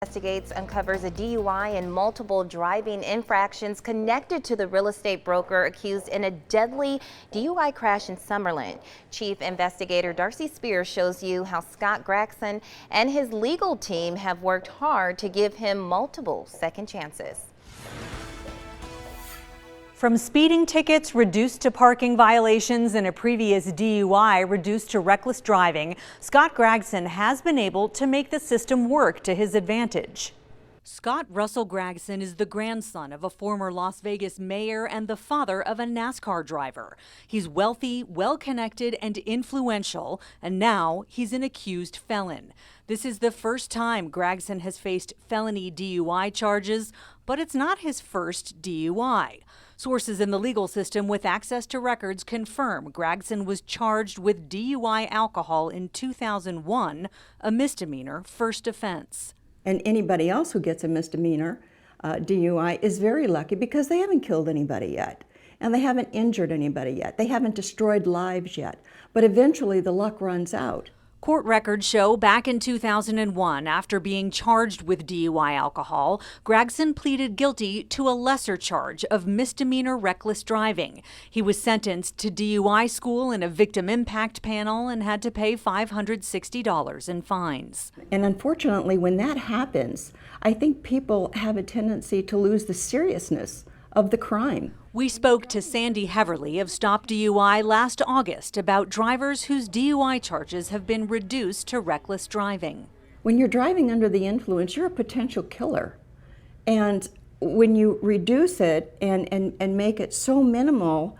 Investigates uncovers a DUI and multiple driving infractions connected to the real estate broker accused in a deadly DUI crash in Summerlin. Chief Investigator Darcy Spears shows you how Scott Gragson and his legal team have worked hard to give him multiple second chances. From speeding tickets reduced to parking violations and a previous DUI reduced to reckless driving, Scott Gragson has been able to make the system work to his advantage. Scott Russell Gragson is the grandson of a former Las Vegas mayor and the father of a NASCAR driver. He's wealthy, well-connected, and influential, and now he's an accused felon. This is the first time Gragson has faced felony DUI charges, but it's not his first DUI. Sources in the legal system with access to records confirm Gragson was charged with DUI alcohol in 2001, a misdemeanor first offense. And anybody else who gets a misdemeanor DUI is very lucky because they haven't killed anybody yet, and they haven't injured anybody yet. They haven't destroyed lives yet, but eventually the luck runs out. Court records show back in 2001, after being charged with DUI alcohol, Gragson pleaded guilty to a lesser charge of misdemeanor reckless driving. He was sentenced to DUI school and a victim impact panel and had to pay $560 in fines. And unfortunately, when that happens, I think people have a tendency to lose the seriousness of the crime. We spoke to Sandy Heverly of Stop DUI last August about drivers whose DUI charges have been reduced to reckless driving. When you're driving under the influence, you're a potential killer. And when you reduce it and make it so minimal,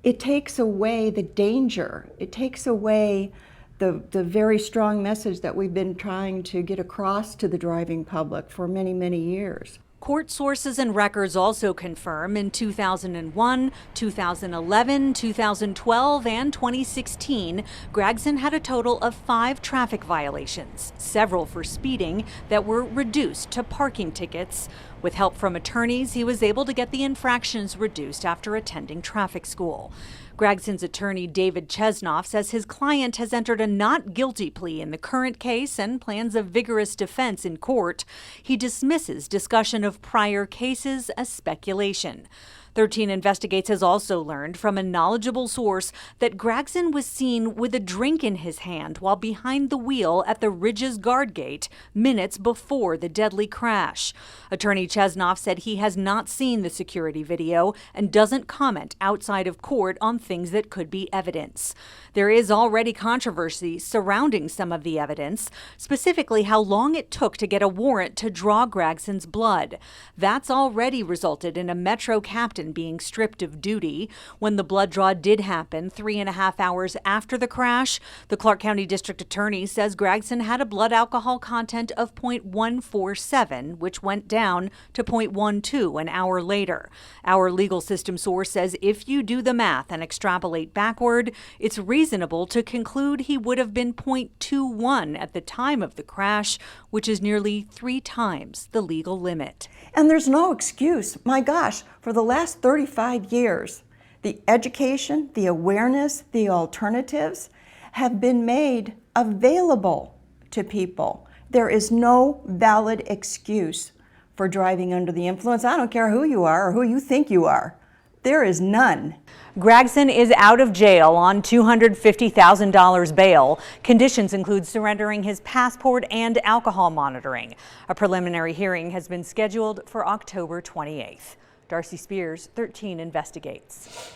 it takes away the danger. It takes away the very strong message that we've been trying to get across to the driving public for many, many years. Court sources and records also confirm in 2001, 2011, 2012, and 2016, Gragson had a total of 5 traffic violations, several for speeding, that were reduced to parking tickets. With help from attorneys, he was able to get the infractions reduced after attending traffic school. Gragson's attorney, David Chesnoff, says his client has entered a not guilty plea in the current case and plans a vigorous defense in court. He dismisses discussion of prior cases as speculation. 13 Investigates has also learned from a knowledgeable source that Gragson was seen with a drink in his hand while behind the wheel at the Ridges guard gate minutes before the deadly crash. Attorney Chesnoff said he has not seen the security video and doesn't comment outside of court on things that could be evidence. There is already controversy surrounding some of the evidence, specifically how long it took to get a warrant to draw Gragson's blood. That's already resulted in a Metro captain being stripped of duty. When the blood draw did happen 3.5 hours after the crash, the Clark County District Attorney says Gragson had a blood alcohol content of 0.147, which went down to 0.12 an hour later. Our legal system source says if you do the math and extrapolate backward, it's reasonable to conclude he would have been 0.21 at the time of the crash, which is nearly 3 times the legal limit. And there's no excuse. My gosh, for the last 35 years, the education, the awareness, the alternatives have been made available to people. There is no valid excuse for driving under the influence. I don't care who you are or who you think you are. There is none. Gragson is out of jail on $250,000 bail. Conditions include surrendering his passport and alcohol monitoring. A preliminary hearing has been scheduled for October 28th. Darcy Spears, 13 Investigates.